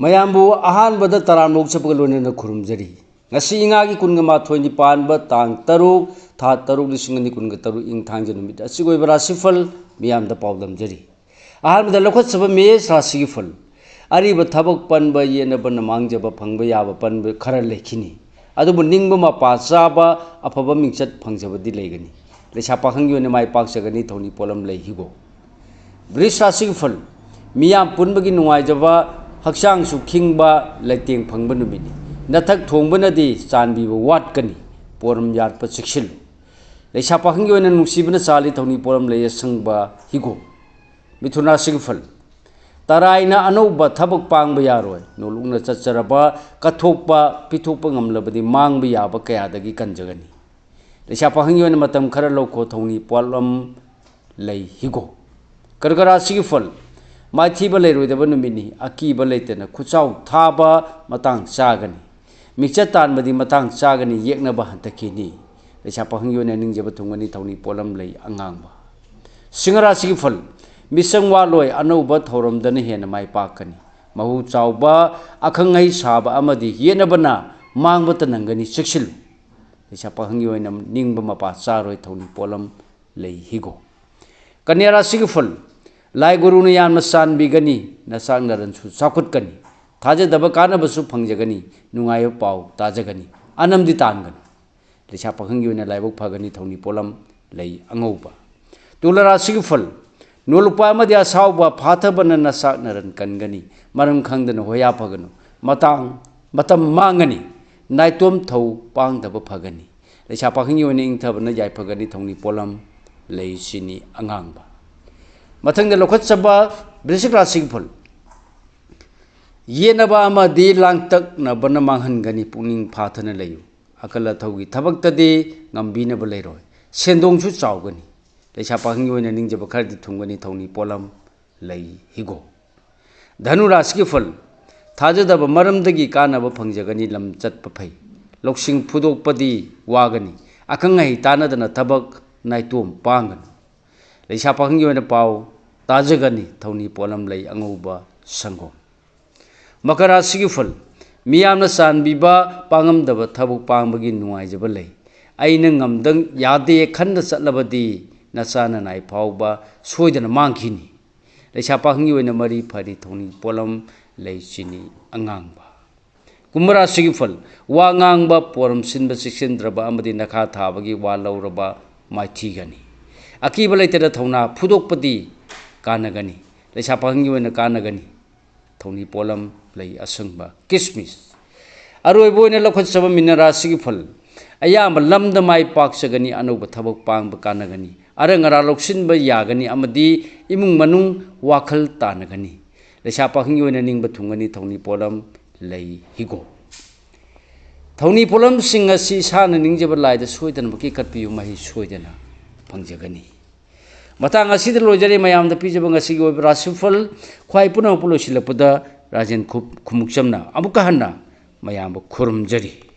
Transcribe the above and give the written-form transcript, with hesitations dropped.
ꯃꯌꯥꯝꯕꯨ ꯑꯍꯥꯟꯕꯗ ꯇꯔꯥꯝꯅꯣꯛ ꯆꯠꯄꯒ ꯂꯣꯏꯅꯅ ꯈꯨꯔꯨꯝꯖꯔꯤ ꯉꯁꯤ ꯏꯉꯥꯒꯤ ꯀꯨꯟꯒ ꯃꯥꯊꯣꯏꯅꯤ ꯄꯥꯟꯕ ꯇꯥꯡ 3 ꯊꯥ 3 2023 ꯏꯪ ꯊꯥꯡꯖ ꯅꯨꯃꯤꯠ ꯑꯁꯤꯒꯤ ꯑꯣꯏꯕ ꯔꯥꯁꯤꯐꯜ ꯃꯤꯌꯥꯝꯗ ꯄꯥꯎꯗꯝꯖꯔꯤ ꯑꯍꯥꯟꯕꯗ ꯂꯧꯈꯠꯆꯕ ꯃꯦꯁ ꯔꯥꯁꯤꯒꯤ ꯐꯜ ꯑꯔꯤꯕ ꯊꯕꯛ ꯄꯟꯕ ꯌꯦꯅꯕꯅ ꯃꯥꯡꯖꯕ ꯐꯪꯕ ꯌꯥꯕ ꯄꯟꯕ ꯈꯔ ꯂꯩꯈꯤꯅꯤ ꯑꯗꯨꯕꯨ ꯅꯤꯡꯕ ꯃꯄꯥ ꯆꯥꯕ ꯑꯐꯕ ꯃꯤꯡꯆꯠ ꯐꯪꯖꯕꯗꯤ ꯂꯩꯒꯅꯤ ꯂꯩꯁꯥ ꯄꯥꯈꯪꯒꯤ ꯑꯣꯏꯅ ꯃꯥꯏ ꯄꯥꯛꯆꯒꯅꯤ ꯊꯧꯅꯤ ꯄꯣꯠꯂꯝ ꯂꯩꯈꯤꯒꯣ ꯕ꯭ꯔꯤꯁ ꯔꯥꯁꯤꯒꯤ ꯐꯜ ꯃꯤꯌꯥꯝ ꯄꯨꯟꯕꯒꯤ ꯅꯨꯡꯉꯥꯏꯖꯕ ꯍꯛꯆꯥꯡꯁꯨ ꯈꯤꯡꯕ ꯂꯩꯇꯦꯡ ꯐꯪꯕ ꯅꯨꯃꯤꯠꯅꯤ ꯅꯊꯛ ꯊꯣꯡꯕꯅꯗꯤ ꯆꯥꯟꯕꯤꯕ ꯋꯥꯠꯀꯅꯤ ꯄꯣꯔꯝ ꯌꯥꯠꯄ ꯆꯦꯛꯁꯤꯜꯂꯨ ꯂꯩꯁꯥ ꯄꯥꯈꯪꯒꯤ ꯑꯣꯏꯅ ꯅꯨꯡꯁꯤꯕꯅ ꯆꯥꯜꯂꯤ ꯊꯧꯅꯤ ꯄꯣꯔꯝ ꯂꯩ ꯑꯁꯪꯕ ꯍꯤꯒꯣ ꯃꯤꯊꯨꯟ ꯔꯥꯁꯤꯒꯤ ꯐꯜ ꯇꯔꯥꯏꯅ ꯑꯅꯧꯕ ꯊꯕꯛ ꯄꯥꯡꯕ ꯌꯥꯔꯣꯏ ꯅꯣꯂꯨꯛꯅ ꯆꯠꯆꯔꯕ ꯀꯠꯊꯣꯛꯄ ꯄꯤꯊꯣꯛꯄ ꯉꯝꯂꯕꯗꯤ ꯃꯥꯡꯕ ꯌꯥꯕ ꯀꯌꯥꯗꯒꯤ ꯀꯟꯖꯒꯅꯤ ꯂꯩꯁꯥ ꯄꯥꯈꯪꯒꯤ ꯑꯣꯏꯅ ꯃꯇꯝ ꯈꯔ ꯂꯧꯈꯣ ꯊꯧꯅꯤ ꯄꯣꯠꯂꯝ ꯂꯩ ꯍꯤꯒꯣ ꯀꯔꯀ ꯔꯥꯁꯤꯒꯤ ꯐꯜ ꯃꯥꯏꯊꯤꯕ ꯂꯩꯔꯣꯏꯗꯕ ꯅꯨꯃꯤꯠꯅꯤ ꯑꯀꯤꯕ ꯂꯩꯇꯅ ꯈꯨꯆꯥꯎ ꯊꯥꯕ ꯃꯇꯥꯡ ꯆꯥꯒꯅꯤ ꯃꯤꯛꯆꯠ ꯇꯥꯟꯕꯗꯤ ꯃꯇꯥꯡ ꯆꯥꯒꯅꯤ ꯌꯦꯛꯅꯕ ꯍꯟꯊꯈꯤꯅꯤ ꯂꯩꯁꯥ ꯄꯥꯈꯪꯒꯤ ꯑꯣꯏꯅ ꯅꯤꯡꯖꯕ ꯊꯨꯡꯒꯅꯤ ꯊꯧꯅꯤ ꯄꯣꯠꯂꯝ ꯂꯩ ꯑꯉꯥꯡꯕ ꯁꯤꯡꯍ ꯔꯥꯁꯤꯒꯤ ꯐꯜ ꯃꯤꯆꯪ ꯋꯥꯠꯂꯣꯏ ꯑꯅꯧꯕ ꯊꯧꯔꯝꯗꯅ ꯍꯦꯟꯅ ꯃꯥꯏ ꯄꯥꯛꯀꯅꯤ ꯃꯍꯨ ꯆꯥꯎꯕ ꯑꯈꯪ ꯑꯍꯩ ꯁꯥꯕ ꯑꯃꯗꯤ ꯌꯦꯠꯅꯕꯅ ꯃꯥꯡꯕꯇ ꯅꯪꯒꯅꯤ ꯆꯦꯛꯁꯤꯜꯂꯨ ꯂꯩꯁꯥ ꯄꯥꯈꯪꯒꯤ ꯑꯣꯏꯅ ꯅꯤꯡꯕ ꯃꯄꯥ ꯆꯥꯔꯣꯏ ꯊꯧꯅꯤ ꯄꯣꯠꯂꯝ ꯂꯩ ꯍꯤꯒꯣ ꯀꯟꯌꯥ ꯔꯥꯁꯤꯒꯤ ꯐꯜ ꯂꯥꯏ ꯒꯨꯔꯨꯅ ꯌꯥꯝꯅ ꯆꯥꯟꯕꯤꯒꯅꯤ ꯅꯆꯥꯛ ꯅꯔꯟꯁꯨ ꯆꯥꯎꯈꯠꯀꯅꯤ ꯊꯥꯖꯗꯕ ꯀꯥꯟꯅꯕꯁꯨ ꯐꯪꯖꯒꯅꯤ ꯅꯨꯡꯉꯥꯏꯕ ꯄꯥꯎ ꯇꯥꯖꯒꯅꯤ ꯑꯅꯝꯗꯤ ꯇꯥꯟꯒꯅꯤ ꯂꯩꯁꯥ ꯄꯥꯈꯪꯒꯤ ꯑꯣꯏꯅ ꯂꯥꯏꯕꯛ ꯐꯒꯅꯤ ꯊꯧꯅꯤ ꯄꯣꯠꯂꯝ ꯂꯩ ꯑꯉꯧꯕ ꯇꯨꯂꯥ ꯔꯥꯁꯤꯒꯤ ꯐꯜ ꯅꯣꯂꯨꯄꯥ ꯑꯃꯗꯤ ꯑꯁꯥꯎꯕ ꯐꯥꯊꯕꯅ ꯅꯆꯥꯛ ꯅꯔꯟ ꯀꯟꯒꯅꯤ ꯃꯔꯝ ꯈꯪꯗꯅ ꯍꯣꯌꯥ ꯐꯒꯅꯨ ꯃꯇꯝ ꯃꯥꯡꯒꯅꯤ ꯅꯥꯏꯇꯣꯝ ꯊꯧ ꯄꯥꯡꯗꯕ ꯐꯒꯅꯤ ꯂꯩꯁꯥ ꯄꯥꯈꯪꯒꯤ ꯑꯣꯏꯅ ꯏꯪꯊꯕꯅ ꯌꯥꯏꯐꯒꯅꯤ ꯊꯧꯅꯤ ꯄꯣꯠꯂꯝ ꯂꯩ ꯆꯤꯅꯤ ꯑꯉꯥꯡꯕ ꯃꯊꯪꯗ ꯂꯧꯈꯠꯆꯕ ꯕ꯭ꯔꯤꯁꯤꯛ ꯔꯥꯁꯤꯒꯤ ꯐꯜ ꯌꯦꯠꯅꯕ ꯑꯃꯗꯤ ꯂꯥꯡꯇꯛꯅꯕꯅ ꯃꯥꯡꯍꯟꯒꯅꯤ ꯄꯨꯛꯅꯤꯡ ꯐꯥꯊꯅ ꯂꯩꯌꯨ ꯑꯀꯜ ꯑꯊꯧꯒꯤ ꯊꯕꯛꯇꯗꯤ ꯉꯝꯕꯤꯅꯕ ꯂꯩꯔꯣꯏ ꯁꯦꯟꯗꯣꯡꯁꯨ ꯆꯥꯎꯒꯅꯤ ꯂꯩꯁꯥ ꯄꯥꯈꯪꯒꯤ ꯑꯣꯏꯅ ꯅꯤꯡꯖꯕ ꯈꯔꯗꯤ ꯊꯨꯡꯒꯅꯤ ꯊꯧꯅꯤ ꯄꯣꯠꯂꯝ ꯂꯩ ꯍꯤꯒꯣ ꯙꯅꯨ ꯔꯥꯁꯤꯒꯤ ꯐꯜ ꯊꯥꯖꯗꯕ ꯃꯔꯝꯗꯒꯤ ꯀꯥꯟꯅꯕ ꯐꯪꯖꯒꯅꯤ ꯂꯝ ꯆꯠꯄ ꯐꯩ ꯂꯧꯁꯤꯡ ꯐꯨꯗꯣꯛꯄꯗꯤ ꯋꯥꯒꯅꯤ ꯑꯈꯪ ꯑꯍꯩ ꯇꯥꯟꯅꯗꯅ ꯊꯕꯛ ꯅꯥꯏꯇꯣꯝ ꯄꯥꯡꯒꯅꯨ ꯂꯩꯁꯥ ꯄꯥꯈꯪꯒꯤ ꯑꯣꯏꯅ ꯄꯥꯎ ꯇꯥꯖꯒꯅꯤ ꯊꯧꯅꯤ ꯄꯣꯠꯂꯝ ꯂꯩ ꯑꯉꯧꯕ ꯁꯪꯒꯣꯝ ꯃꯀꯔ ꯔꯥꯁꯤꯒꯤ ꯐꯜ ꯃꯤꯌꯥꯝꯅ ꯆꯥꯟꯕꯤꯕ ꯄꯥꯡꯉꯝꯗꯕ ꯊꯕꯛ ꯄꯥꯡꯕꯒꯤ ꯅꯨꯡꯉꯥꯏꯖꯕ ꯂꯩ ꯑꯩꯅ ꯉꯝꯗꯪ ꯌꯥꯗꯦ ꯈꯟꯅ ꯆꯠꯂꯕꯗꯤ ꯅꯆꯥꯅ ꯅꯥꯏ ꯐꯥꯎꯕ ꯁꯣꯏꯗꯅ マンꯈꯤꯅꯤ ꯂꯩꯁꯥ ꯄꯥꯈꯪꯒꯤ ꯑꯣꯏꯅ ꯃꯔꯤ ꯐꯔꯤ ꯊꯧꯅꯤ ꯄꯣꯠꯂꯝ ꯂꯩ ꯆꯤꯅꯤ ꯑꯉꯥꯡꯕ ꯀꯨꯝꯚ ꯔꯥꯁꯤꯒꯤ ꯐꯜ ꯋꯥ ꯉꯥꯡꯕ ꯄꯣꯔꯝ ꯁꯤꯟꯕ ꯆꯦꯛꯁꯤꯟꯗ꯭ꯔꯕ ꯑꯃꯗꯤ ꯅꯈꯥ ꯊꯥꯕꯒꯤ ꯋꯥ ꯂꯧꯔꯕ ꯃꯥꯏꯊꯤꯒꯅꯤ ꯑꯀꯤꯕ ꯂꯩꯇꯅ ꯊꯧꯅꯥ ꯐꯨꯗꯣꯛꯄꯗꯤ ꯀꯥꯟꯅꯒꯅꯤ ꯂꯩꯁꯥ ꯄꯥꯈꯪꯒꯤ ꯑꯣꯏꯅ ꯀꯥꯟꯅꯒꯅꯤ ꯊꯧꯅꯤ ꯄꯣꯠꯂꯝ ꯂꯩ ꯑꯁꯪꯕ ꯀꯤꯁꯃꯤꯁ ꯑꯔꯣꯏꯕ ꯑꯣꯏꯅ ꯂꯧꯈꯠꯆꯕ ꯃꯤꯅ ꯔꯥꯁꯤꯒꯤ ꯐꯜ ꯑꯌꯥꯝꯕ ꯂꯝꯗ ꯃꯥꯏ ꯄꯥꯛꯆꯒꯅꯤ ꯑꯅꯧꯕ ꯊꯕꯛ ꯄꯥꯡꯕ ꯀꯥꯟꯅꯒꯅꯤ ꯑꯔꯪ ꯑꯔꯥꯛ ꯂꯧꯁꯤꯟꯕ ꯌꯥꯒꯅꯤ ꯑꯃꯗꯤ ꯏꯃꯨꯡ ꯃꯅꯨꯡ ꯋꯥꯈꯜ ꯇꯥꯟꯅꯒꯅꯤ ꯂꯩꯁꯥ ꯄꯥꯈꯪꯒꯤ ꯑꯣꯏꯅ ꯅꯤꯡꯕ ꯊꯨꯡꯒꯅꯤ ꯊꯧꯅꯤ ꯄꯣꯠꯂꯝ ꯂꯩ ꯍꯤꯒꯣ ꯊꯧꯅꯤ ꯄꯣꯠꯂꯝꯁꯤꯡ ꯑꯁꯤ ꯏꯁꯥꯅ ꯅꯤꯡꯖꯕ ꯂꯥꯏꯗ ꯁꯣꯏꯗꯅꯃꯛꯀꯤ ꯀꯠꯄꯤꯌꯨ ꯃꯍꯩ ꯁꯣꯏꯗꯅ ꯐꯪꯖꯒꯅꯤ ꯃꯇꯥꯡ ꯑꯁꯤꯗ ꯂꯣꯏꯖꯔꯦ ꯃꯌꯥꯝꯗ ꯄꯤꯖꯕ ꯉꯁꯤꯒꯤ ꯑꯣꯏꯕ ꯔꯥꯁꯤꯐꯜ ꯈ꯭ꯋꯥꯏ ꯄꯨꯝꯅꯃꯛꯄꯨ ꯂꯣꯏꯁꯤꯜꯂꯛꯄꯗ ꯔꯥꯖꯦꯟ ꯈꯨꯃꯨꯛꯆꯝꯅ ꯑꯃꯨꯛꯀ ꯍꯟꯅ ꯃꯌꯥꯝꯕꯨ ꯈꯨꯔꯨꯝꯖꯔꯤ